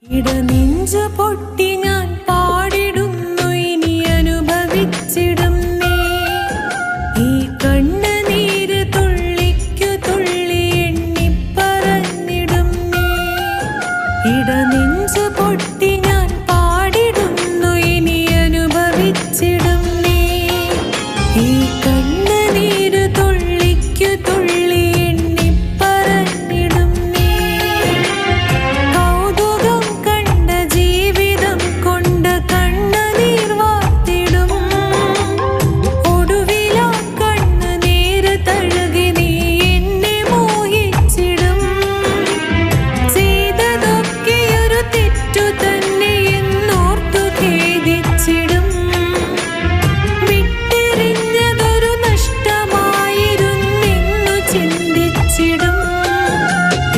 ഇടനെഞ്ചു പൊട്ടി ഞാൻ പാടിടുന്നു ഇനി അനുഭവിച്ചിടും നീ ഈ കണ്ണുനീര് തുള്ളിക്കു തുള്ളി എണ്ണി പറഞ്ഞിടും നീ ഇടനെഞ്ചു പൊട്ടി ഞാൻ പാടിടുന്നു ഇനി അനുഭവിച്ചിടും നീ ഈ കണ്ണുനീര് തുള്ളിക്കു തുള്ളി എണ്ണി പറഞ്ഞിടും നീ കൗതുകം കണ്ട ജീവിതം കൊണ്ട് കണ്ണുനീർ വാർത്തിടും ഒടുവിലാ കണ്ണുനീര് തഴുകി നീ എന്നെ മോഹിച്ചിടും ചെയ്തതൊക്കെയൊരു തെറ്റു തന്നെ എന്നോർത്തു ഖേദിച്ചിടും വിട്ടെറിഞ്ഞതൊരു നഷ്ടമായിരുന്നെന്നു ചിന്തിച്ചിടും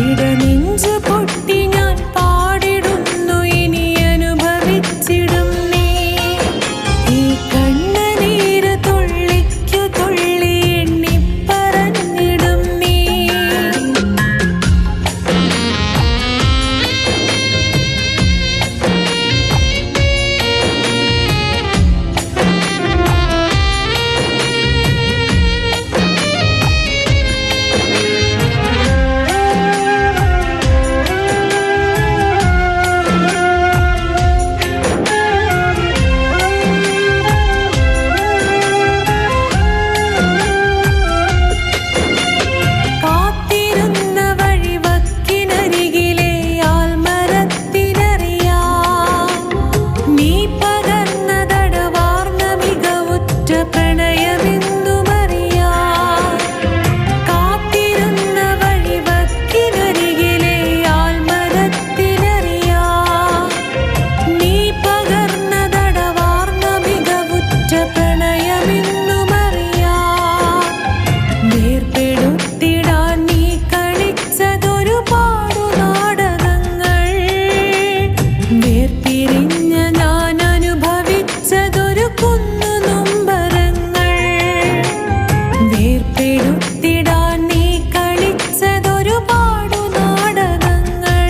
ഇടനെഞ്ചു പൊട്ടി ഞാൻ പാടിടുന്നു ഇനി അനുഭവിച്ചിടും നീ ഈ കണ്ണുനീര് തുള്ളിക്കു തുള്ളി എണ്ണി പറഞ്ഞിടും നീ കാത്തിരുന്ന വഴിവക്കിനരികിലെ ആൽമരത്തിനറിയാം നീ പകർന്നതടവാർന്ന മികവുറ്റ പ്രണയമെന്നുമറിയാം കാത്തിരുന്ന വഴിവക്കിനരികിലെ ആൽമരത്തിനറിയാം നീ പകർന്നതടവാർന്ന മികവുറ്റ പ്രണയമെന്നുമറിയാം വേർപെടുത്തിടാൻ നീ കളിച്ചതൊരുപാടു നാടകങ്ങൾ വേർപിരിഞ്ഞ ഞാൻ അനുഭവിച്ചതൊരു കുന്നു നൊമ്പരങ്ങൾ വേർപെടുത്തിടാൻ നീ കളിച്ചതൊരുപാടു നാടകങ്ങൾ